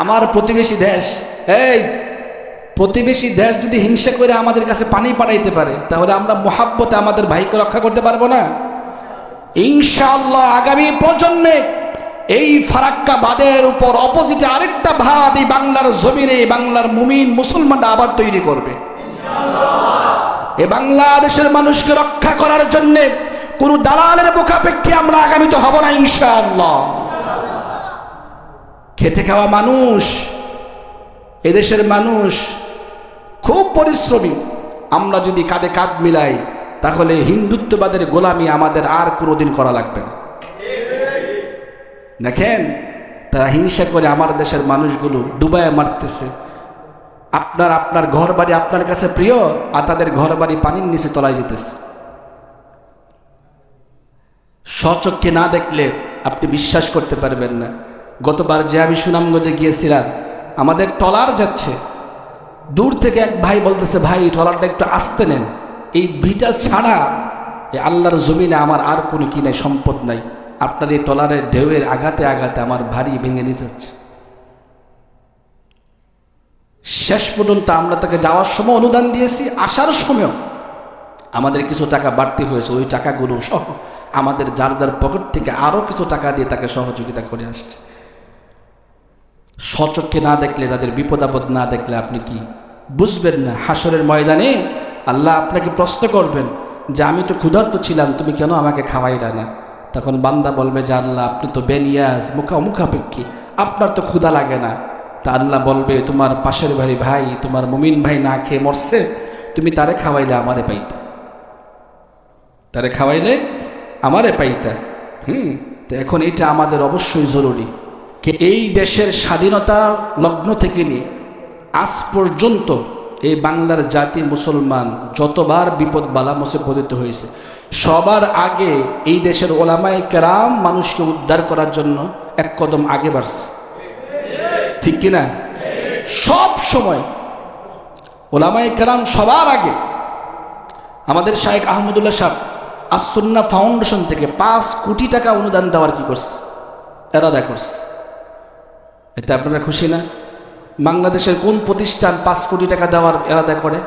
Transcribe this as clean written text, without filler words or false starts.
আমার প্রতিবেশী দেশ, এই প্রতিবেশী দেশ যদি হিংসা করে আমাদের কাছে পানি পাঠাইতে পারে, তাহলে আমরা মোহাব্বতে আমাদের ভাইকে রক্ষা করতে পারবো না? ইনশাআল্লাহ আগামী প্রজন্মে এই ফারাক্কা বাঁধের উপর অপোজিটে আরেকটা বাঁধ এই বাংলার জমিনে বাংলার মুমিন মুসলমানরা আবার তৈরি করবে। এ বাংলাদেশের মানুষকে রক্ষা করার জন্য কোন দালালের মুখাপেক্ষী আমরা আগামীতে হব না ইনশাআল্লাহ। খেটে খাওয়া মানুষ, এদেশের মানুষ খুব পরিশ্রমী। আমরা যদি কাঁধে কাঁধ মিলাই, তাহলে হিন্দুত্ববাদের গোলামি আমাদের আর কোনোদিন করা লাগবে না। দেখেন, তারা হিংসা করে আমার দেশের মানুষগুলো ডুবায় মারতেছে। আপনার ঘর বাড়ি আপনার কাছে প্রিয়, আর তাদের ঘর বাড়ি পানির নিচে তলায় যেতেছে। স্বচক্ষে না দেখলে আপনি বিশ্বাস করতে পারবেন না। গতবার যে আমি সুনামগঞ্জে গিয়েছিলাম, আমাদের ট্রলার যাচ্ছে, দূর থেকে এক ভাই বলতেছে, ভাই ট্রলারটা একটু আস্তে নেন, এই ভিটা ছাড়া এই আল্লাহর জমিনে আমার আর কোনো কি নাই, সম্পদ নাই। আপনার এই ট্রলারের ঢেউয়ের আঘাতে আঘাতে আমার ভারী ভেঙে নিয়ে যাচ্ছে। শেষ পর্যন্ত আমরা তাকে যাওয়ার সময় অনুদান দিয়েছি, আসার সময় আমাদের কিছু টাকা বাড়তি হয়েছে। ওই টাকাগুলো সহ আমাদের যার যার পকেট থেকে আরও কিছু টাকা দিয়ে তাকে সহযোগিতা করে আসছে। স্বচক্ষে না দেখলে, তাদের বিপদ আপদ না দেখলে আপনি কি বুঝবেন না? হাসরের ময়দানে আল্লাহ আপনাকে প্রশ্ন করবেন যে আমি তো ক্ষুধার্ত ছিলাম, তুমি কেন আমাকে খাওয়াইলা না? তখন বান্দা বলবে যে আল্লাহ, আপনি তো বেনিয়াজ, মুখাপেক্ষী, আপনার তো ক্ষুধা লাগে না। তা আল্লাহ বলবে, তোমার পাশের বাড়ি ভাই, তোমার মুমিন ভাই না খেয়ে মরছে, তুমি তারে খাওয়াইলে আমারে পাইতা, তারে খাওয়াইলে আমারে পাইতা। তো এখন এটা আমাদের অবশ্যই জরুরি। এই দেশের স্বাধীনতা লগ্ন থেকে নিয়ে আজ পর্যন্ত এই বাংলার জাতি মুসলমান যতবার বিপদ বালা মুসিবতে হয়েছে, সবার আগে এই দেশের ওলামায়ে কেরাম মানুষকে উদ্ধার করার জন্য এক কদম আগে বাড়ছে, ঠিক কিনা? সব সময় ওলামায়ে কেরাম সবার আগে। আমাদের শাইখ আহমদুল্লাহ সাহেব আস-সুন্নাহ ফাউন্ডেশন থেকে 5 কোটি টাকা অনুদান দেওয়ার কি করছে, এরাদা করছে। এতে আপনারা খুশি না? বাংলাদেশের কোন প্রতিষ্ঠান 5 কোটি টাকা দেওয়ার এরাদা করে?